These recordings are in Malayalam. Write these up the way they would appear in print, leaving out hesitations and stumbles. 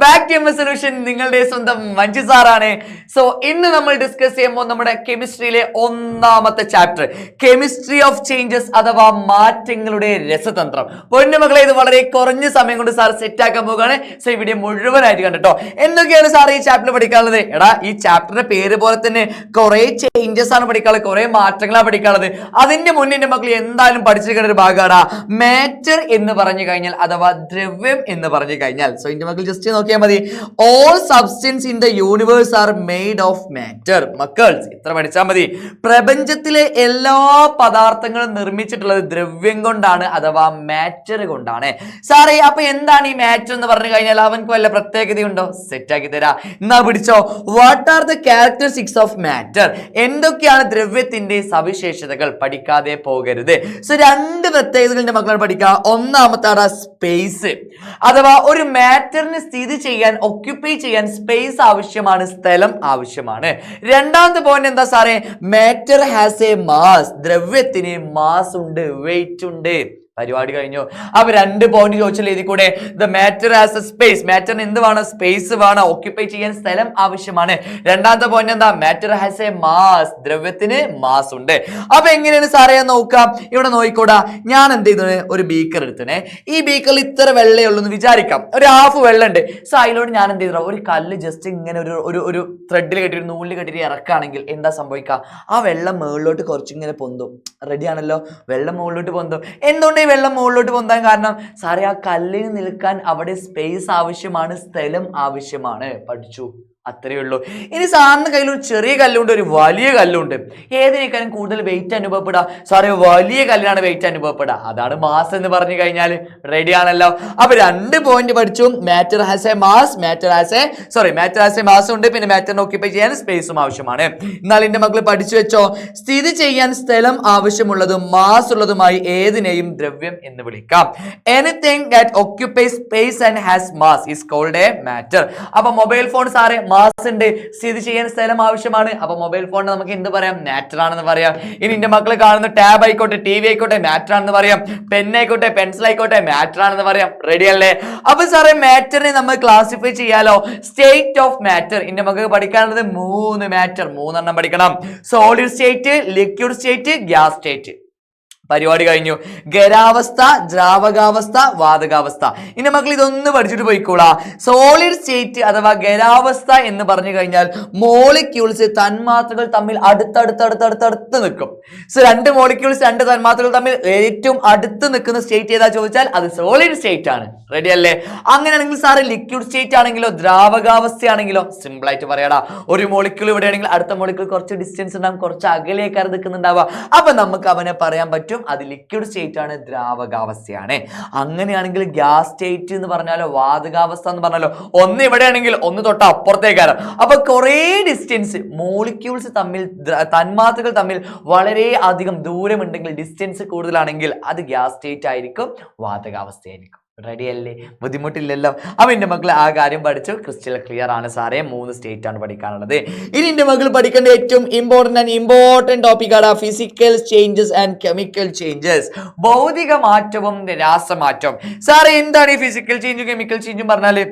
Back to solution. നിങ്ങളുടെ സ്വന്തം മഞ്ജു സാറാണ്. സോ ഇന്ന് നമ്മൾ ഡിസ്കസ് ചെയ്യുമ്പോൾ നമ്മുടെ കെമിസ്ട്രിയിലെ ഒന്നാമത്തെ ചാപ്റ്റർ കെമിസ്ട്രി ഓഫ് ചേഞ്ചസ് അഥവാ മാറ്റങ്ങളുടെ രസതന്ത്രം. പൊന്നുമക്കളെ, ഇത് വളരെ കുറഞ്ഞ സമയം കൊണ്ട് സാർ സെറ്റ് ആക്കാൻ പോവുകയാണ്. സോ ഈ വീഡിയോ മുഴുവനായിട്ട് കണ്ടിട്ടോ. എന്തൊക്കെയാണ് സാർ ഈ ചാപ്റ്റർ പഠിക്കാനുള്ളത്? എടാ, ഈ ചാപ്റ്ററിന്റെ പേര് പോലെ തന്നെ കുറെ ചേഞ്ചസ് ആണ് പഠിക്കാനുള്ളത്, കുറെ മാറ്റങ്ങളാണ് പഠിക്കാനുള്ളത്. അതിന്റെ മുന്നേ മക്കൾ എന്തായാലും പഠിച്ചിരിക്കേണ്ട ഒരു ഭാഗമാണ് മാറ്റർ എന്ന് പറഞ്ഞു കഴിഞ്ഞാൽ അഥവാ ദ്രവ്യം എന്ന് പറഞ്ഞു കഴിഞ്ഞാൽ. സോ ഇതിന്റെ മക്കൾ ജസ്റ്റ് നോക്കിയാൽ മതി. All substance in the universe are made of matter. മക്കൾ ഇത്ര പഠിച്ചാൽ മതി. പ്രപഞ്ചത്തിലെ എല്ലാ പദാർത്ഥങ്ങളും നിർമ്മിച്ചിട്ടുള്ളത് ദ്രവ്യം കൊണ്ടാണ് അഥവാ മാറ്റർ കൊണ്ടാണ്. സാറേ, അപ്പൊ എന്താണ് ഈ മാറ്റർ എന്ന് പറഞ്ഞു കഴിഞ്ഞാൽ അവൻക്ക് വല്ല പ്രത്യേകതയുണ്ടോ? സെറ്റ് ആക്കി തരാ. എന്നാ പിടിച്ചോ. What are the characteristics of matter? എന്തൊക്കെയാണ് ദ്രവ്യത്തിന്റെ സവിശേഷതകൾ? പഠിക്കാതെ പോകരുത്. സോ രണ്ട് പ്രത്യേകതകളുടെ മക്കളാണ് പഠിക്കുക. ഒന്നാമത്തെ സ്പേസ്, അഥവാ ഒരു മാറ്ററിന് സ്ഥിതി ചെയ്യാൻ, ഒക്യുപ്പൈ ചെയ്യാൻ സ്പേസ് ആവശ്യമാണ്, സ്ഥലം ആവശ്യമാണ്. രണ്ടാമത്തെ പോയിന്റ് എന്താ സാറേ? Matter has a mass. ദ്രവ്യത്തിന് മാസ് ഉണ്ട്, വെയിറ്റ് ഉണ്ട്. പരിപാടി കഴിഞ്ഞു. അപ്പൊ രണ്ട് പോയിന്റ് ചോദിച്ചാൽ എഴുതി കൂടെ. The matter has a space. മാറ്ററിന് എന്ത് വേണം? സ്പേസ് വേണം, ഒക്യുപ്പൈ ചെയ്യാൻ സ്ഥലം ആവശ്യമാണ്. രണ്ടാമത്തെ പോയിന്റ് എന്താ? Matter has a mass. ദ്രവ്യത്തിന് മാസ് ഉണ്ട്. അപ്പൊ എങ്ങനെയാണ് സാറേ നോക്കാം? ഇവിടെ നോക്കിക്കൂടാ. ഞാൻ എന്ത് ചെയ്തേ? ഒരു ബീക്കർ എടുത്തേ. ഈ ബീക്കറിൽ ഇത്ര വെള്ളേ ഉള്ളൂ എന്ന് വിചാരിക്കാം. ഒരു ഹാഫ് വെള്ളം ഉണ്ട്. സോ അതിലോട്ട് ഞാൻ എന്ത് ചെയ്തോ? ഒരു കല്ല് ജസ്റ്റ് ഇങ്ങനെ ഒരു ത്രെഡിൽ കെട്ടി, നൂലിൽ കെട്ടിട്ട് ഇറക്കുകയാണെങ്കിൽ എന്താ സംഭവിക്കുക? ആ വെള്ളം മുകളിലോട്ട് കുറച്ചിങ്ങനെ പൊന്തും. റെഡി ആണല്ലോ? വെള്ളം മുകളിലോട്ട് പൊന്തും. എന്തുകൊണ്ട് ഈ വെള്ളം മുകളിലോട്ട് പൊന്താൻ കാരണം? സാറേ, ആ കല്ലിന് നിൽക്കാൻ അവിടെ സ്പേസ് ആവശ്യമാണ്, സ്ഥലം ആവശ്യമാണ്. പഠിച്ചു, അത്രയേ ഉള്ളൂ. ഇനി സാറിന്റെ കയ്യിൽ ഒരു ചെറിയ കല്ലുണ്ട്, ഒരു വലിയ കല്ലുണ്ട്. ഏതിനേക്കാളും കൂടുതൽ വെയിറ്റ് അനുഭവപ്പെടുക? സാറേ, വലിയ കല്ലിനാണ് വെയിറ്റ് അനുഭവപ്പെടുക. അതാണ് മാസ് എന്ന് പറഞ്ഞു കഴിഞ്ഞാൽ. റെഡി ആണല്ലോ? അപ്പൊ രണ്ട് പോയിന്റ് പഠിച്ചു. Matter has a mass, matter has a mass ഉണ്ട്. പിന്നെ മാറ്ററിനെ ഓക്യുപ്പൈ ചെയ്യാൻ സ്പേസും ആവശ്യമാണ്. എന്നാൽ എന്റെ മക്കൾ പഠിച്ചു വെച്ചോ. സ്ഥിതി ചെയ്യാൻ സ്ഥലം ആവശ്യമുള്ളതും മാസ് ഉള്ളതുമായി ഏതിനെയും ദ്രവ്യം എന്ന് വിളിക്കാം. Anything that occupies space and has mass is called a matter. അപ്പൊ മൊബൈൽ ഫോൺ സാറേ മാസ് ഉണ്ട്, സ്ഥിതി ചെയ്യാൻ സ്ഥലം ആവശ്യമാണ്. അപ്പൊ മൊബൈൽ ഫോണിന് നമുക്ക് എന്ത് പറയാം? മാറ്റർ ആണെന്ന് പറയാം. ഇനി എന്റെ മക്കൾ കാണുന്ന ടാബ് ആയിക്കോട്ടെ, ടി വി ആയിക്കോട്ടെ, മാറ്റർ ആണെന്ന് പറയാം. പെൻ ആയിക്കോട്ടെ, പെൻസിൽ ആയിക്കോട്ടെ, മാറ്റർ ആണെന്ന് പറയാം. റെഡി അല്ലേ? അപ്പൊ സാറേ, മാറ്ററിനെ നമ്മൾ ക്ലാസിഫൈ ചെയ്യാലോ. State of matter. എന്റെ മക്കൾക്ക് പഠിക്കാനുള്ളത് 3 മാറ്റർ, 3 പഠിക്കണം. Solid state, liquid state, gas state. പരിപാടി കഴിഞ്ഞു. ഖരാവസ്ഥ, ദ്രാവകാവസ്ഥ, വാതകാവസ്ഥ. ഇനി മക്കൾ ഇതൊന്ന് പഠിച്ചിട്ട് പോയിക്കോളാ. സോളിഡ് സ്റ്റേറ്റ് അഥവാ ഖരാവസ്ഥ എന്ന് പറഞ്ഞു കഴിഞ്ഞാൽ മോളിക്യൂൾസ്, തന്മാത്രകൾ തമ്മിൽ അടുത്തടുത്ത് നിൽക്കും. സോ രണ്ട് മോളിക്യൂൾസ്, രണ്ട് തന്മാത്രകൾ തമ്മിൽ ഏറ്റവും അടുത്ത് നിൽക്കുന്ന സ്റ്റേറ്റ് ഏതാ ചോദിച്ചാൽ അത് സോളിഡ് സ്റ്റേറ്റ് ആണ്. റെഡി അല്ലേ? അങ്ങനെയാണെങ്കിൽ സാറ് ലിക്വിഡ് സ്റ്റേറ്റ് ആണെങ്കിലോ ദ്രാവകാവസ്ഥ ആണെങ്കിലോ സിമ്പിൾ ആയിട്ട് പറയാടാ. ഒരു മോളിക്യൂൾ ഇവിടെ ആണെങ്കിൽ അടുത്ത മോളിക്യൂൾ കുറച്ച് ഡിസ്റ്റൻസ് ഉണ്ടാകും, കുറച്ച് അകലേക്കാർ നിൽക്കുന്നുണ്ടാവുക. അപ്പൊ നമുക്ക് അവനെ പറയാൻ പറ്റും അത് ലിക്വിഡ് സ്റ്റേറ്റ് ആണ്, ദ്രാവകാവസ്ഥയാണ്. അങ്ങനെയാണെങ്കിൽ ഗ്യാസ് സ്റ്റേറ്റ് എന്ന് പറഞ്ഞാലോ വാതകാവസ്ഥ എന്ന് പറഞ്ഞാലോ ഒന്ന് ഇവിടെ ആണെങ്കിൽ ഒന്ന് തൊട്ട് അപ്പുറത്തേക്കാരം. അപ്പൊ കുറെ ഡിസ്റ്റൻസ് മോളിക്യൂൾസ് തമ്മിൽ, തന്മാത്രകൾ തമ്മിൽ വളരെ അധികം ദൂരമുണ്ടെങ്കിൽ, ഡിസ്റ്റൻസ് കൂടുതലാണെങ്കിൽ അത് ഗ്യാസ് സ്റ്റേറ്റ് ആയിരിക്കും, വാതകാവസ്ഥയായിരിക്കും. റെഡി അല്ലേ? ബുദ്ധിമുട്ടില്ലല്ലോ? അപ്പൊ എന്റെ മക്കൾ ആ കാര്യം പഠിച്ചു. ക്രിസ്റ്റൽ ക്ലിയർ ആണ് സാറേ. 3 സ്റ്റേറ്റ് ആണ് പഠിക്കാനുള്ളത്. ഇനി എന്റെ മക്കൾ പഠിക്കേണ്ട ഏറ്റവും ഇമ്പോർട്ടന്റ് ടോപ്പിക് ആണ് physical changes and chemical changes. ഭൗതിക മാറ്റവും രാസമാറ്റവും. സാറേ, എന്താണ് ഈ ഫിസിക്കൽ ചേഞ്ചും കെമിക്കൽ ചേഞ്ചും പറഞ്ഞാല്?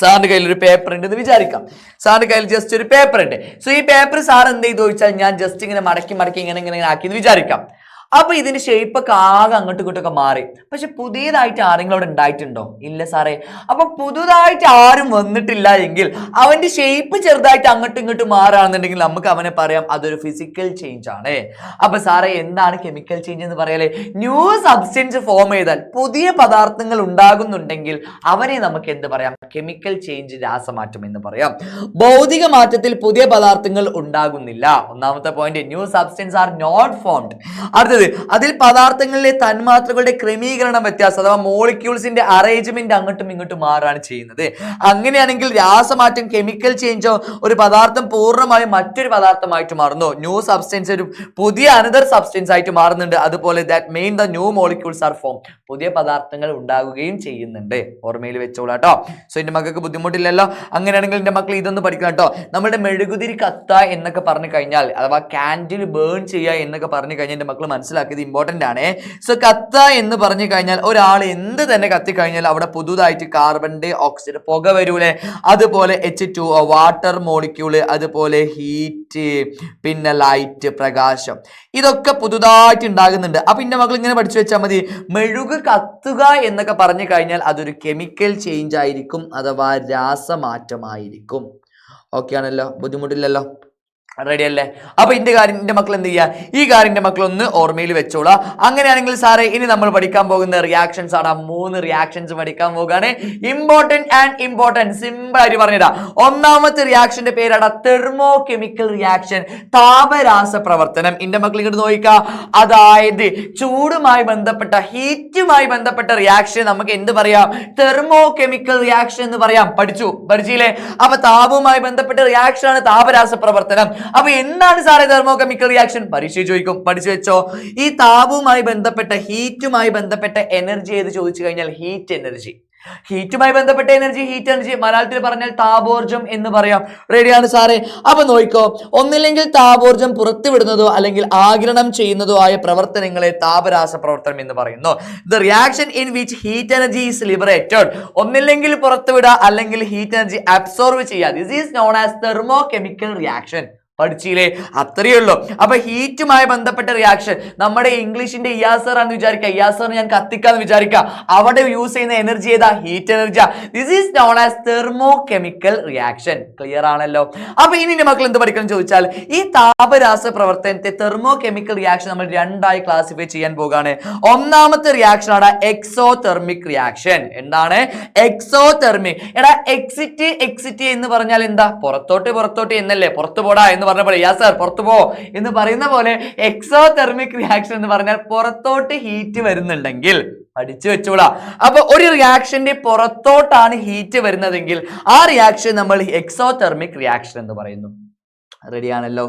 സാറിന്റെ കയ്യിൽ ഒരു പേപ്പർ ഉണ്ട് എന്ന് വിചാരിക്കാം. സാറിന്റെ കയ്യിൽ ജസ്റ്റ് ഒരു പേപ്പർ ഉണ്ട്. സോ ഈ പേപ്പർ സാർ എന്ത് ചെയ്തു ചോദിച്ചാൽ ഞാൻ ജസ്റ്റ് ഇങ്ങനെ മടക്കി ഇങ്ങനെ ആക്കി എന്ന് വിചാരിക്കാം. അപ്പൊ ഇതിന്റെ ഷേപ്പൊക്കെ ആകെ അങ്ങോട്ടും ഇങ്ങോട്ടൊക്കെ മാറി. പക്ഷെ പുതിയതായിട്ട് ആരെങ്കിലും അവിടെ ഉണ്ടായിട്ടുണ്ടോ? ഇല്ല സാറേ. അപ്പൊ പുതുതായിട്ട് ആരും വന്നിട്ടില്ല എങ്കിൽ അവന്റെ ഷേപ്പ് ചെറുതായിട്ട് അങ്ങോട്ടും ഇങ്ങോട്ടും മാറുകയാണെന്നുണ്ടെങ്കിൽ നമുക്ക് അവനെ പറയാം അതൊരു ഫിസിക്കൽ ചേഞ്ച് ആണ്. അപ്പൊ സാറേ, എന്താണ് കെമിക്കൽ ചേഞ്ച് എന്ന് പറയാലേ? ന്യൂ സബ്സ്റ്റൻസ് ഫോം ചെയ്താൽ, പുതിയ പദാർത്ഥങ്ങൾ ഉണ്ടാകുന്നുണ്ടെങ്കിൽ അവനെ നമുക്ക് എന്ത് പറയാം? കെമിക്കൽ ചേഞ്ച്, രാസമാറ്റം എന്ന് പറയാം. ഭൗതിക മാറ്റത്തിൽ പുതിയ പദാർത്ഥങ്ങൾ ഉണ്ടാകുന്നില്ല. ഒന്നാമത്തെ point, new substance are not formed. അതിൽ പദാർത്ഥങ്ങളിലെ തന്മാത്രകളുടെ ക്രമീകരണം വ്യത്യാസം അഥവാ മോളിക്യൂൾസിന്റെ അറേഞ്ച്മെന്റ് അങ്ങോട്ടും ഇങ്ങോട്ടും മാറാണ് ചെയ്യുന്നത്. അങ്ങനെയാണെങ്കിൽ രാസമാറ്റം, കെമിക്കൽ ചേഞ്ചോ, ഒരു പദാർത്ഥം പൂർണ്ണമായും മറ്റൊരു പദാർത്ഥമായിട്ട് മാറുന്നു. ന്യൂ സബ്സ്റ്റൻസ് ഒരു പുതിയ അനദർ സബ്സ്റ്റൻസ് ആയിട്ട് മാറുന്നുണ്ട്. അതുപോലെ that main the new molecules R form. പുതിയ പദാർത്ഥങ്ങൾ ഉണ്ടാകുകയും ചെയ്യുന്നുണ്ട്. ഓർമ്മയിൽ വെച്ചോളാട്ടോ. സോ എന്റെ മക്കൾക്ക് ബുദ്ധിമുട്ടില്ലല്ലോ? അങ്ങനെയാണെങ്കിൽ എന്റെ മക്കൾ ഇതൊന്ന് പഠിക്കണം കേട്ടോ. നമ്മുടെ മെഴുകുതിരി കത്ത എന്നൊക്കെ പറഞ്ഞു കഴിഞ്ഞാൽ, അഥവാ കാൻഡിൽ ബേൺ ചെയ്യുക എന്നൊക്കെ പറഞ്ഞു കഴിഞ്ഞാൽ എന്റെ മക്കൾ മനസ്സിലാക്കിയത് ഇമ്പോർട്ടന്റ് ആണ്. സോ കത്ത എന്ന് പറഞ്ഞു കഴിഞ്ഞാൽ ഒരാൾ എന്ത് തന്നെ കത്തിക്കഴിഞ്ഞാൽ അവിടെ പുതുതായിട്ട് കാർബൺ ഡൈ ഓക്സൈഡ് പുക വരൂലേ, അതുപോലെ H2O വാട്ടർ മോളിക്യൂള്, അതുപോലെ ഹീറ്റ്, പിന്നെ ലൈറ്റ് പ്രകാശം, ഇതൊക്കെ പുതുതായിട്ട് ഉണ്ടാകുന്നുണ്ട്. അപ്പൊ ഇന്റെ മക്കൾ ഇങ്ങനെ പഠിച്ചു വെച്ചാൽ മതി, മെഴുക് കത്തുക എന്നൊക്കെ പറഞ്ഞു കഴിഞ്ഞാൽ അതൊരു കെമിക്കൽ ചേഞ്ച് ആയിരിക്കും, അഥവാ രാസമാറ്റമായിരിക്കും. ഓക്കെ ആണല്ലോ, ബുദ്ധിമുട്ടില്ലല്ലോ, റെഡി അല്ലേ? അപ്പൊ എന്റെ മക്കൾ എന്ത് ചെയ്യുക, ഈ കാര്യം മക്കൾ ഒന്ന് ഓർമ്മയിൽ വെച്ചോളാം. അങ്ങനെയാണെങ്കിൽ സാറേ ഇനി നമ്മൾ പഠിക്കാൻ പോകുന്ന റിയാക്ഷൻസ് ആണ്. 3 റിയാക്ഷൻസ് പഠിക്കാൻ പോകുകയാണ്. ഇമ്പോർട്ടന്റ് ആൻഡ് ഇമ്പോർട്ടന്റ്, സിമ്പിൾ ആയിട്ട് പറഞ്ഞിടാ. ഒന്നാമത്തെ റിയാക്ഷന്റെ പേരാണ് തെർമോ കെമിക്കൽ റിയാക്ഷൻ, താപരാസ പ്രവർത്തനം. എന്റെ മക്കൾ ഇങ്ങോട്ട് നോക്കുക, അതായത് ചൂടുമായി ബന്ധപ്പെട്ട, ഹീറ്റുമായി ബന്ധപ്പെട്ട റിയാക്ഷൻ നമുക്ക് എന്ത് പറയാം, തെർമോ കെമിക്കൽ റിയാക്ഷൻ എന്ന് പറയാം. പഠിച്ചില്ലേ? അപ്പൊ താപവുമായി ബന്ധപ്പെട്ട റിയാക്ഷൻ ആണ് താപരാസ പ്രവർത്തനം. അപ്പൊ എന്താണ് സാറേ തെർമോകെമിക്കൽ റിയാക്ഷൻ? പരീക്ഷ ചോദിക്കും, പഠിച്ചു വെച്ചോ. ഈ താപവുമായി ബന്ധപ്പെട്ട, ഹീറ്റുമായി ബന്ധപ്പെട്ട എനർജി ഏത് ചോദിച്ചു കഴിഞ്ഞാൽ ഹീറ്റ് എനർജി. ഹീറ്റുമായി ബന്ധപ്പെട്ട എനർജി ഹീറ്റ് എനർജി, മലയാളത്തിൽ പറഞ്ഞാൽ താപോർജം എന്ന് പറയാം. റെഡിയാണ് സാറേ? അപ്പൊ നോക്കിക്കോ, ഒന്നില്ലെങ്കിൽ താപോർജം പുറത്തുവിടുന്നതോ അല്ലെങ്കിൽ ആഗിരണം ചെയ്യുന്നതോ ആയ പ്രവർത്തനങ്ങളെ താപരാസ പ്രവർത്തനം എന്ന് പറയുന്നു. The reaction in which heat energy is liberated, ഒന്നില്ലെങ്കിൽ പുറത്തുവിടുക അല്ലെങ്കിൽ ഹീറ്റ് എനർജി അബ്സോർവ് ചെയ്യുക. This is known as thermo chemical reaction. പഠിച്ചില്ലേ? അത്രയേ ഉള്ളൂ. അപ്പൊ ഹീറ്റുമായി ബന്ധപ്പെട്ട റിയാക്ഷൻ നമ്മുടെ ഇംഗ്ലീഷിന്റെ ഇയാസർ ആണെന്ന് വിചാരിക്കുക, ഇയാസർ ഞാൻ കത്തിക്കാന്ന് വിചാരിക്കുക, അവിടെ യൂസ് ചെയ്യുന്ന എനർജി ഏതാ? Heat energy. This is known as thermo chemical reaction. Clear ആണല്ലോ? അപ്പൊ ഇനി മക്കൾ എന്ത് പഠിക്കണം ചോദിച്ചാൽ, ഈ താപരാസ പ്രവർത്തനത്തെ തെർമോ കെമിക്കൽ റിയാക്ഷൻ നമ്മൾ 2ആയി ക്ലാസിഫൈ ചെയ്യാൻ പോകുകയാണ്. ഒന്നാമത്തെ റിയാക്ഷൻ ആണ് എക്സോതെർമിക് റിയാക്ഷൻ. എന്താണ് എക്സോതെർമിക്? എടാ എക്സിറ്റ് എന്ന് പറഞ്ഞാൽ എന്താ? പുറത്തോട്ട് എന്നല്ലേ, പുറത്തു പോടാ എന്ന് പറഞ്ഞ പോലെ, യാ സാർ പുറത്തു പോ എന്ന് പറയുന്ന പോലെ എക്സോതെർമിക് റിയാക്ഷൻ എന്ന് പറഞ്ഞാൽ പുറത്തോട്ട് ഹീറ്റ് വരുന്നുണ്ടെങ്കിൽ പഠിച്ചു വെച്ചോളാം. അപ്പൊ ഒരു റിയാക്ഷന്റെ പുറത്തോട്ടാണ് ഹീറ്റ് വരുന്നതെങ്കിൽ ആ റിയാക്ഷൻ നമ്മൾ എക്സോതെർമിക് റിയാക്ഷൻ എന്ന് പറയുന്നു. റെഡിയാണല്ലോ?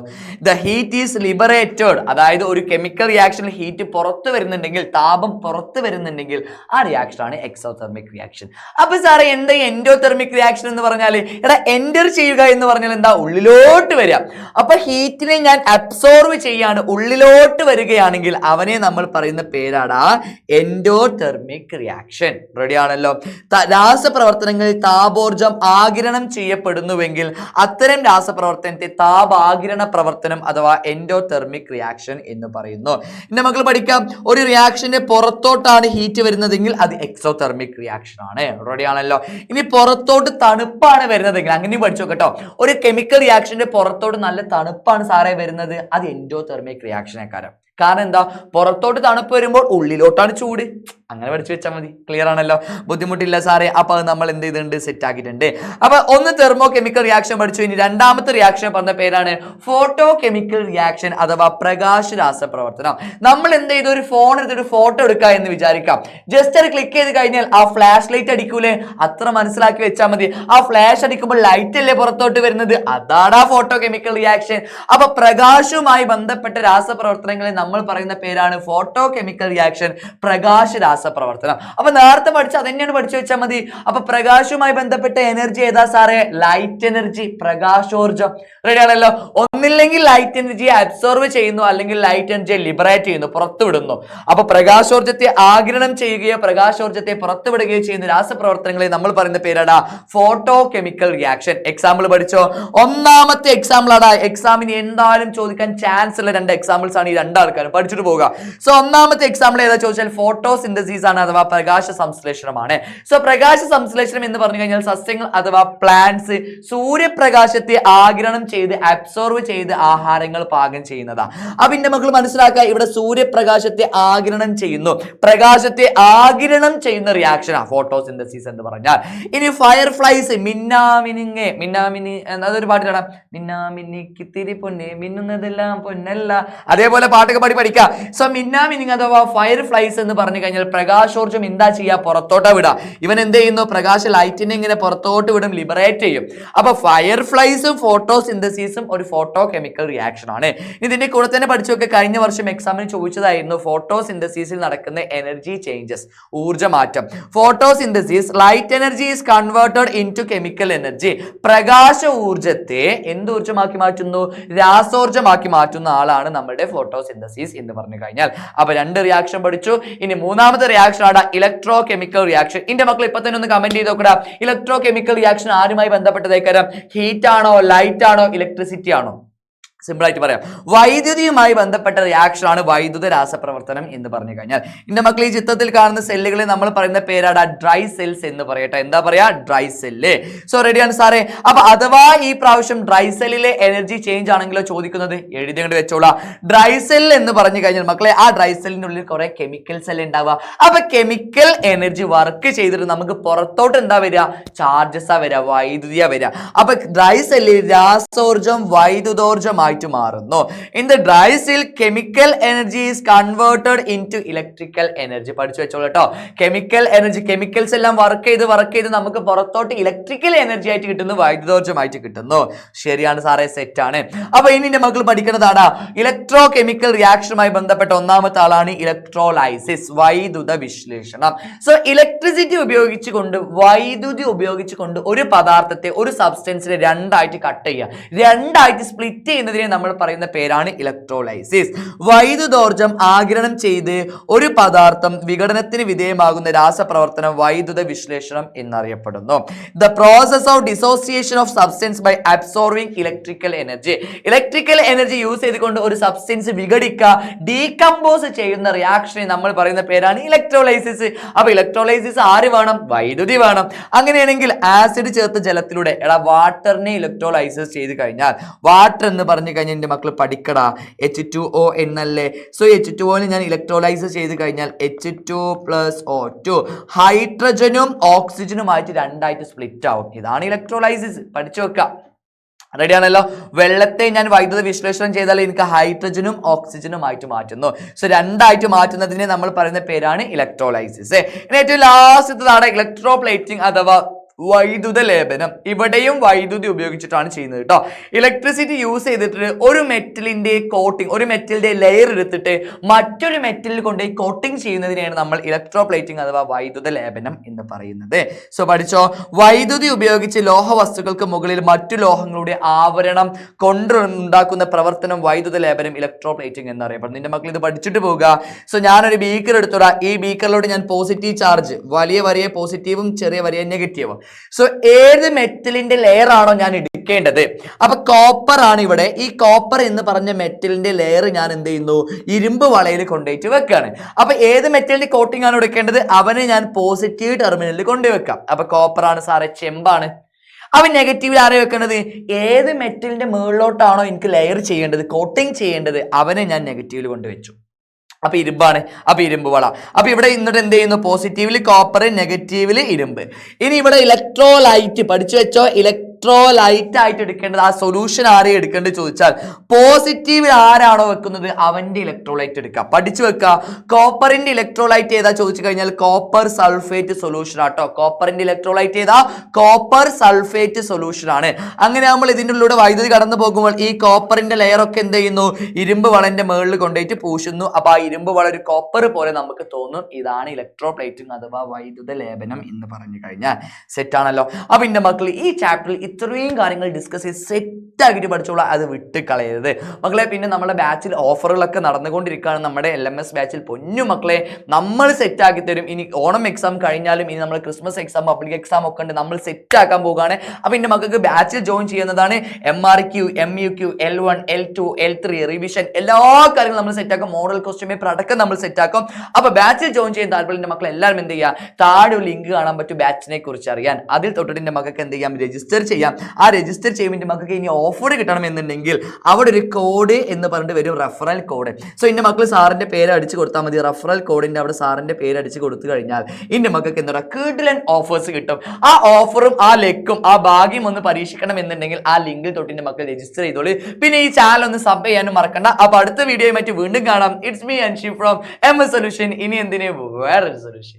ദ ഹീറ്റ് ഈസ് ലിബറേറ്റഡ്, അതായത് ഒരു കെമിക്കൽ റിയാക്ഷനിൽ ഹീറ്റ് പുറത്തു വരുന്നുണ്ടെങ്കിൽ, താപം പുറത്തു വരുന്നുണ്ടെങ്കിൽ ആ റിയാക്ഷൻ ആണ് എക്സോതെർമിക് റിയാക്ഷൻ. അപ്പൊ സാറേ എന്താ എൻഡോതെർമിക് റിയാക്ഷൻ എന്ന് പറഞ്ഞാല്? എടാ എൻറ്റർ ചെയ്യുക എന്ന് പറഞ്ഞാൽ എന്താ? ഉള്ളിലോട്ട് വരിക. അപ്പൊ ഹീറ്റിനെ ഞാൻ അബ്സോർവ് ചെയ്യാണ്, ഉള്ളിലോട്ട് വരികയാണെങ്കിൽ അവനെ നമ്മൾ പറയുന്ന പേരാണ് എൻഡോതെർമിക് റിയാക്ഷൻ. റെഡിയാണല്ലോ? രാസപ്രവർത്തനങ്ങളിൽ താപോർജം ആഗിരണം ചെയ്യപ്പെടുന്നുവെങ്കിൽ അത്തരം രാസപ്രവർത്തനത്തെ താപാഗിരണ പ്രവർത്തനം അഥവാ എൻഡോതെർമിക് റിയാക്ഷൻ എന്ന് പറയുന്നു. ഇനി മക്കൾ പഠിക്കാം, ഒരു റിയാക്ഷന്റെ പുറത്തോട്ടാണ് ഹീറ്റ് വരുന്നതെങ്കിൽ അത് എക്സോതെർമിക് റിയാക്ഷൻ ആണ്. റെഡിയാണല്ലോ? ഇനി പുറത്തോട്ട് തണുപ്പാണ് വരുന്നതെങ്കിൽ, അങ്ങനെ പഠിച്ചോ കേട്ടോ, ഒരു കെമിക്കൽ റിയാക്ഷന്റെ പുറത്തോട്ട് നല്ല തണുപ്പാണ് സാറേ വരുന്നത്, അത് എൻഡോതെർമിക് റിയാക്ഷനേക്കാരം. കാരണം എന്താ? പുറത്തോട്ട് തണുപ്പ് വരുമ്പോൾ ഉള്ളിലോട്ടാണ് ചൂട്. അങ്ങനെ പഠിച്ചു വെച്ചാൽ മതി. ക്ലിയർ ആണല്ലോ? ബുദ്ധിമുട്ടില്ല സാറേ. അപ്പൊ അത് നമ്മൾ എന്ത് ചെയ്തിട്ടുണ്ട്? സെറ്റ് ആക്കിയിട്ടുണ്ട്. അപ്പൊ ഒന്ന് തെർമോ കെമിക്കൽ റിയാക്ഷൻ പഠിച്ചു. ഇനി രണ്ടാമത്തെ റിയാക്ഷൻ പറഞ്ഞ പേരാണ് ഫോട്ടോ കെമിക്കൽ റിയാക്ഷൻ അഥവാ പ്രകാശ രാസപ്രവർത്തനം. നമ്മൾ എന്ത് ചെയ്തു? ഒരു ഫോൺ എടുത്തിട്ട് ഫോട്ടോ എടുക്കുക എന്ന് വിചാരിക്കാം. ജസ്റ്റ് അത് ക്ലിക്ക് ചെയ്ത് കഴിഞ്ഞാൽ ആ ഫ്ലാഷ് ലൈറ്റ് അടിക്കൂലേ? അത്ര മനസ്സിലാക്കി വെച്ചാൽ മതി. ആ ഫ്ലാഷ് അടിക്കുമ്പോൾ ലൈറ്റ് അല്ലേ പുറത്തോട്ട് വരുന്നത്? അതാണ് ആ ഫോട്ടോ കെമിക്കൽ റിയാക്ഷൻ. അപ്പൊ പ്രകാശവുമായി ബന്ധപ്പെട്ട രാസപ്രവർത്തനങ്ങളെ നമ്മൾ പറയുന്ന പേരാണ് ഫോട്ടോ കെമിക്കൽ റിയാക്ഷൻ, പ്രകാശ രാസപ്രവർത്തനം. അപ്പൊ നേരത്തെ പഠിച്ച അതന്നെയാണ് പഠിച്ചു വെച്ചാൽ മതി. അപ്പൊ പ്രകാശവുമായി ബന്ധപ്പെട്ട എനർജി ഏതാ സാറേ? Light energy, പ്രകാശോർജം. റെഡി ആണല്ലോ? ഒന്നില്ലെങ്കിൽ ലൈറ്റ് എനർജിയെ അബ്സോർവ് ചെയ്യുന്നു, അല്ലെങ്കിൽ ലൈറ്റ് എനർജിയെ ലിബറേറ്റ് ചെയ്യുന്നു, പുറത്തുവിടുന്നു. അപ്പൊ പ്രകാശോർജത്തെ ആഗിരണം ചെയ്യുകയോ പ്രകാശോർജത്തെ പുറത്തുവിടുകയോ ചെയ്യുന്ന രാസപ്രവർത്തനങ്ങളെ നമ്മൾ പറയുന്ന പേരാണ് ഫോട്ടോ കെമിക്കൽ റിയാക്ഷൻ. എക്സാമ്പിൾ പഠിച്ചോ? ഒന്നാമത്തെ എക്സാമ്പിൾ ആണ്, എക്സാമിന് എന്തായാലും ചോദിക്കാൻ ചാൻസ് ഉള്ള 2 എക്സാമ്പിൾസ് ആണ് ഈ 2 ആൾക്കാർ പഠിച്ചിട്ട് പോകുക. സോ ഒന്നാമത്തെ എക്സാമ്പിൾ ഏതാ ചോദിച്ചാൽ ഫോട്ടോസിന്തസിസ് ആണ്, അഥവാ പ്രകാശ സംശ്ലേഷണമാണ്. സോ പ്രകാശ സംശ്ലേഷണം എന്ന് പറഞ്ഞു കഴിഞ്ഞാൽ സസ്യങ്ങൾ അഥവാ പ്ലാന്റ്സ് സൂര്യപ്രകാശത്തെ ആഗിരണം ചെയ്ത് അബ്സോർവ് ചെയ്ത് ആഹാരങ്ങൾ പാകം ചെയ്യുന്നതാ. അപ്പൊ എന്റെ മക്കൾ മനസ്സിലാക്കുക, ഇവിടെ സൂര്യപ്രകാശത്തെ ആഗിരണം ചെയ്യുന്നു, പ്രകാശത്തെ ആഗിരണം ചെയ്യുന്ന റിയാക്ഷനാ ഫോട്ടോസിന്തസിസ് എന്ന് പറഞ്ഞാൽ. ഇനി ഫയർ ഫ്ലൈസ്, മിന്നാമിനി അതൊരു പാട്ട് കാണാം, മിന്നാമിനിക്ക് തിരി പൊന്നെ മിന്നുന്നതെല്ലാം പൊന്നല്ല, അതേപോലെ പാട്ടൊക്കെ പാടി പഠിക്കുക. സോ മിന്നാമിനിങ് അഥവാ ഫയർ ഫ്ലൈസ് എന്ന് പറഞ്ഞു കഴിഞ്ഞാൽ പ്രകാശോർജം എന്താ ചെയ്യുക? പുറത്തോട്ടാ വിടുക. ഇവൻ എന്ത് ചെയ്യുന്നു? പ്രകാശ ലൈറ്റിനെ ഇങ്ങനെ പുറത്തോട്ട് വിടും, ലിബറേറ്റ് ചെയ്യും. അപ്പൊ ഫയർ ഫ്ലൈസും ഫോട്ടോസിന്തസിസും ഒരു ഫോട്ടോ കെമിക്കൽ റിയാക്ഷൻ ആണ്. ഇതിന്റെ കൂടെ തന്നെ പഠിച്ചൊക്കെ കഴിഞ്ഞ വർഷം എക്സാമിന് ചോദിച്ചതായിരുന്നു ഫോട്ടോസിന്തസിസിൽ നടക്കുന്ന എനർജി ചേഞ്ചസ്, ഊർജ്ജമാറ്റം. Photosynthesis light energy is converted into chemical energy. പ്രകാശ ഊർജ്ജത്തെ എന്ത് ഊർജ്ജമാക്കി മാറ്റുന്നു? രാസോർജ്ജമാക്കി മാറ്റുന്ന ആളാണ് നമ്മുടെ ഫോട്ടോസിന്തസിസ് ഇലക്ട്രോലൈസിസ് എന്ന് പറഞ്ഞു കഴിഞ്ഞാൽ. അപ്പൊ 2 റിയാക്ഷൻ പഠിച്ചു. ഇനി മൂന്നാമത്തെ റിയാക്ഷൻ ആണ് ഇലക്ട്രോ കെമിക്കൽ റിയാക്ഷൻ. എന്റെ മക്കൾ ഇപ്പൊ തന്നെ ഒന്ന് കമന്റ് ചെയ്ത് നോക്കടാ, ഇലക്ട്രോ കെമിക്കൽ റിയാക്ഷൻ ആരുമായി ബന്ധപ്പെട്ടതായിക്കാരം? ഹീറ്റ് ആണോ, ലൈറ്റ് ആണോ, ഇലക്ട്രിസിറ്റി ആണോ? സിമ്പിൾ ആയിട്ട് പറയാം, വൈദ്യുതിയുമായി ബന്ധപ്പെട്ട റിയാക്ഷൻ ആണ് വൈദ്യുത രാസപ്രവർത്തനം എന്ന് പറഞ്ഞു കഴിഞ്ഞാൽ. എന്റെ മക്കൾ ഈ ചിത്രത്തിൽ കാണുന്ന സെല്ലുകളെ നമ്മൾ പറയുന്ന പേരാണ് ഡ്രൈ സെൽസ് എന്ന് പറയട്ടെ. എന്താ പറയാ? Dry cell. സോ റെഡിയാണ് സാറേ. അപ്പൊ അഥവാ ഈ പ്രാവശ്യം ഡ്രൈ സെല്ലിലെ എനർജി ചേഞ്ച് ആണെങ്കിലോ ചോദിക്കുന്നത്, എഴുതി കൊണ്ട് വെച്ചോളാം. ഡ്രൈ സെൽ എന്ന് പറഞ്ഞു കഴിഞ്ഞാൽ മക്കളെ ആ ഡ്രൈ സെല്ലിന്റെ ഉള്ളിൽ കുറെ കെമിക്കൽസ് അല്ലേ ഉണ്ടാവുക. അപ്പൊ കെമിക്കൽ എനർജി വർക്ക് ചെയ്തിട്ട് നമുക്ക് പുറത്തോട്ട് എന്താ വരിക? ചാർജസാ വരിക, വൈദ്യുതിയാ വരിക. അപ്പൊ ഡ്രൈ സെല്ലിൽ രാസോർജം വൈദ്യുതോർജമായി മാറുന്നു. In the dry cell, chemical energy is converted into electrical energy. പഠിച്ചു വെച്ചോളൂ കേട്ടോ. കെമിക്കൽ എനർജി, കെമിക്കൽസ് എല്ലാം വർക്ക് ചെയ്ത് നമുക്ക് പുറത്തോട്ട് ഇലക്ട്രിക്കൽ എനർജി ആയിട്ട് കിട്ടുന്നു, വൈദ്യുതോർജ്ജമായിട്ട് കിട്ടുന്നു. ശരിയാണ് സാറേ, സെറ്റ് ആണ്. അപ്പൊ ഇനി എന്റെ മക്കൾ പഠിക്കുന്നതാണ് ഇലക്ട്രോ കെമിക്കൽ റിയാക്ഷനുമായി ബന്ധപ്പെട്ട ഒന്നാമത്തെ ആളാണ് ഇലക്ട്രോലൈസിസ്, വൈദ്യുത വിശ്ലേഷണം. സോ ഇലക്ട്രിസിറ്റി ഉപയോഗിച്ചുകൊണ്ട്, വൈദ്യുതി ഉപയോഗിച്ചുകൊണ്ട് ഒരു പദാർത്ഥത്തെ, ഒരു സബ്സ്റ്റൻസിനെ രണ്ടായിട്ട് കട്ട് ചെയ്യുക, രണ്ടായിട്ട് സ്പ്ലിറ്റ് ചെയ്യുന്നതിനെ നമ്മൾ പറയുന്ന പേരാണ് ഇലക്ട്രോലൈസിസ്. വൈദ്യുതോർജ്ജം ആഗിരണം ചെയ്ത് ഒരു പദാർത്ഥം വിഘടനത്തിന് വിധേയമാകുന്ന രാസപ്രവർത്തനം വൈദ്യുത വിശ്ലേഷണം എന്നറിയപ്പെടുന്നു. The process of dissociation of substance by absorbing electrical energy. Electrical energy use ചെയ്തുകൊണ്ട് ഒരു സബ്സ്റ്റൻസ് വിഘടിക്കുക, ഡീകമ്പോസ് ചെയ്യുന്ന റിയാക്ഷനെ നമ്മൾ പറയുന്ന പേരാണ് ഇലക്ട്രോലൈസിസ്. അപ്പൊ ഇലക്ട്രോലൈസിസ് ആര് വേണം? വൈദ്യുതി വേണം. അങ്ങനെയാണെങ്കിൽ ആസിഡ് ചേർത്ത് ജലത്തിലൂടെ വാട്ടറിനെ ഇലക്ട്രോലൈസിസ് ചെയ്ത് കഴിഞ്ഞാൽ, വാട്ടർ എന്ന് പറഞ്ഞു കഴിഞ്ഞാൽ എന്റെ മക്കൾ പഠിക്കടാ, H2O എന്നല്ലേ. സോ H2O ഞാൻ ഇലക്ട്രോലൈസ് ചെയ്ത് കഴിഞ്ഞാൽ H2+O2 ഹൈഡ്രജനും ഓക്സിജനുമായിട്ട് രണ്ടായിട്ട് സ്പ്ലിറ്റ് ആവും. ഇതാണ് ഇലക്ട്രോലൈസിസ്. പഠിച്ചു വെക്കുക. റെഡി ആണല്ലോ. വെള്ളത്തെ ഞാൻ വൈദ്യുത വിശ്ലേഷണം ചെയ്താൽ എനിക്ക് ഹൈഡ്രജനും ഓക്സിജനും ആയിട്ട് മാറ്റുന്നു. സോ രണ്ടായിട്ട് മാറ്റുന്നതിനെ നമ്മൾ പറയുന്ന പേരാണ് ഇലക്ട്രോലൈസിസ്. ഇനി ഏറ്റവും ലാസ്റ്റത്തേതാണ് ഇലക്ട്രോപ്ലേറ്റിംഗ് അഥവാ വൈദ്യുത ലേപനം. ഇവിടെയും വൈദ്യുതി ഉപയോഗിച്ചിട്ടാണ് ചെയ്യുന്നത് കേട്ടോ. ഇലക്ട്രിസിറ്റി യൂസ് ചെയ്തിട്ട് ഒരു മെറ്റലിന്റെ കോട്ടിംഗ്, ഒരു മെറ്റലിന്റെ ലെയർ എടുത്തിട്ട് മറ്റൊരു മെറ്റലിൽ കൊണ്ടുപോയി കോട്ടിംഗ് ചെയ്യുന്നതിനെയാണ് നമ്മൾ ഇലക്ട്രോപ്ലേറ്റിംഗ് അഥവാ വൈദ്യുത ലേപനം എന്ന് പറയുന്നത്. സോ പഠിച്ചോ, വൈദ്യുതി ഉപയോഗിച്ച് ലോഹ വസ്തുക്കൾക്ക് മുകളിൽ മറ്റു ലോഹങ്ങളുടെ ആവരണം കൊണ്ടുണ്ടാക്കുന്ന പ്രവർത്തനം വൈദ്യുത ലേപനം, ഇലക്ട്രോപ്ലേറ്റിംഗ് എന്നറിയപ്പെടുന്നു. നിന്റെ മക്കൾ ഇത് പഠിച്ചിട്ട് പോവുക. സോ ഞാനൊരു ബീക്കർ എടുത്തോടാ. ഈ ബീക്കറിലോട് ഞാൻ പോസിറ്റീവ് ചാർജ്, വലിയ വരിയ പോസിറ്റീവും ചെറിയ വരിയ നെഗറ്റീവും. സോ ഏത് മെറ്റലിന്റെ ലെയർ ആണോ ഞാൻ എടുക്കേണ്ടത്? അപ്പൊ കോപ്പർ ആണ് ഇവിടെ. ഈ കോപ്പർ എന്ന് പറഞ്ഞ മെറ്റലിന്റെ ലെയർ ഞാൻ എന്ത് ചെയ്യുന്നു? ഇരുമ്പ് വളയിൽ കൊണ്ടുപോയിട്ട് വെക്കാണ്. അപ്പൊ ഏത് മെറ്റലിന്റെ കോട്ടിംഗ് ആണ് എടുക്കേണ്ടത്? അവനെ ഞാൻ പോസിറ്റീവ് ടെർമിനലിൽ കൊണ്ടുവെക്കാം. അപ്പൊ കോപ്പർ ആണ് സാറേ, ചെമ്പാണ്. അവൻ നെഗറ്റീവിൽ ആരെ വെക്കേണ്ടത്? ഏത് മെറ്റലിന്റെ മുകളിലോട്ടാണോ എനിക്ക് ലെയർ ചെയ്യേണ്ടത്, കോട്ടിംഗ് ചെയ്യേണ്ടത്, അവനെ ഞാൻ നെഗറ്റീവിൽ കൊണ്ടുവച്ചു. അപ്പൊ ഇരുമ്പാണ്. അപ്പൊ ഇരുമ്പ് വള. അപ്പൊ ഇവിടെ എന്നിട്ട് എന്ത് ചെയ്യുന്നു? പോസിറ്റീവില് കോപ്പർ, നെഗറ്റീവില് ഇരുമ്പ്. ഇനി ഇവിടെ ഇലക്ട്രോലൈറ്റ് പഠിച്ചു വെച്ചോ. ഇലക്ട്രോലൈറ്റ് ആയിട്ട് എടുക്കേണ്ടത്, ആ സൊല്യൂഷൻ ആരെയും എടുക്കേണ്ടത് ചോദിച്ചാൽ പോസിറ്റീവിൽ ആരാണോ വെക്കുന്നത് അവന്റെ ഇലക്ട്രോലൈറ്റ് എടുക്കുക. പഠിച്ചു വെക്കുക. കോപ്പറിന്റെ ഇലക്ട്രോലൈറ്റ് ഏതാ ചോദിച്ചു കഴിഞ്ഞാൽ കോപ്പർ സൾഫേറ്റ് സൊല്യൂഷൻ ആട്ടോ. കോപ്പറിന്റെ ഇലക്ട്രോലൈറ്റ് ഏതാ? കോപ്പർ സൾഫേറ്റ് സൊല്യൂഷൻ ആണ്. അങ്ങനെ നമ്മൾ ഇതിൻ്റെ ഉള്ളിലൂടെ വൈദ്യുതി കടന്നു പോകുമ്പോൾ ഈ കോപ്പറിന്റെ ലെയർ ഒക്കെ എന്ത് ചെയ്യുന്നു? ഇരുമ്പ് വളന്റെ മുകളിൽ കൊണ്ടുപോയിട്ട് പൂശുന്നു. അപ്പൊ ആ ഇരുമ്പ് വള ഒരു കോപ്പർ പോലെ നമുക്ക് തോന്നും. ഇതാണ് ഇലക്ട്രോപ്ലേറ്റിംഗ് അഥവാ വൈദ്യുത ലേപനം എന്ന് പറഞ്ഞു കഴിഞ്ഞാൽ. സെറ്റ് ആണല്ലോ. അപ്പൊ എന്റെ മക്കൾ ഈ ചാപ്റ്ററിൽ ഇത്രയും കാര്യങ്ങൾ ഡിസ്കസ് ചെയ്ത് സെറ്റ് ആക്കിയിട്ട് പഠിച്ചോളാം. അത് വിട്ട് കളയരുത് മക്കളെ. പിന്നെ നമ്മുടെ ബാച്ചിൽ ഓഫറുകളൊക്കെ നടന്നുകൊണ്ടിരിക്കുകയാണ്. നമ്മുടെ LMS ബാച്ചിൽ പൊന്നു മക്കളെ നമ്മൾ സെറ്റ് ആക്കി തരും. ഇനി ഓണം എക്സാം കഴിഞ്ഞാലും ഇനി നമ്മൾ ക്രിസ്മസ് എക്സാം, പബ്ലിക് എക്സാം ഒക്കെ ഉണ്ട്, നമ്മൾ സെറ്റ് ആക്കാൻ പോകുകയാണ്. അപ്പൊ എന്റെ മക്കൾക്ക് ബാച്ചിൽ ജോയിൻ ചെയ്യുന്നതാണ്. MRQ, MUQ, L1, L2, L3 revision എല്ലാ കാര്യങ്ങളും നമ്മൾ സെറ്റ് ആക്കും. മോഡൽ ക്വസ്റ്റ്യൻ പേപ്പർ അടക്കം നമ്മൾ സെറ്റ് ആക്കും. അപ്പൊ ബാച്ചിൽ ജോയിൻ ചെയ്യാൻ താല്പര്യം മക്കൾ എല്ലാവരും എന്ത് ചെയ്യുക? താഴെ ഒരു ലിങ്ക് കാണാൻ പറ്റും ബാച്ചിനെ കുറിച്ച് അറിയാൻ. അതിൽ തൊട്ടിട്ട് എന്റെ മക്കൾക്ക് എന്ത് ചെയ്യാം? രജിസ്റ്റർ ചെയ്യാം. ആ രജിസ്റ്റർ ചെയ്യുമ്പോൾ മക്കൾക്ക് ഇനി ഓഫർ കിട്ടണം എന്നുണ്ടെങ്കിൽ അവിടെ ഒരു കോഡ് എന്ന് പറഞ്ഞിട്ട് വരും, റെഫറൽ കോഡ്. സോ എന്റെ മക്കൾ സാറിന്റെ പേര് അടിച്ചു കൊടുത്താൽ മതി. റെഫറൽ കോഡിന്റെ അവിടെ സാറിന്റെ പേര് അടിച്ചു കൊടുത്തു കഴിഞ്ഞാൽ എന്റെ മക്കൾക്ക് എന്താ കിടിലൻ ഓഫേഴ്സ് കിട്ടും. ആ ഓഫറും ആ ലെക്കും ആ ഭാഗ്യം ഒന്ന് പരീക്ഷിക്കണം എന്നുണ്ടെങ്കിൽ ആ ലിങ്കിൽ തൊട്ടിന്റെ മക്കൾ രജിസ്റ്റർ ചെയ്തോളൂ. പിന്നെ ഈ ചാനൽ ഒന്ന് സബ് ചെയ്യാനും മറക്കണ്ട. അപ്പൊ അടുത്ത വീഡിയോയുമായിട്ട് വീണ്ടും കാണാം. It's me Anshi from MS solution. ഇനി എന്തിനു വേറൊരു സൊല്യൂഷൻ.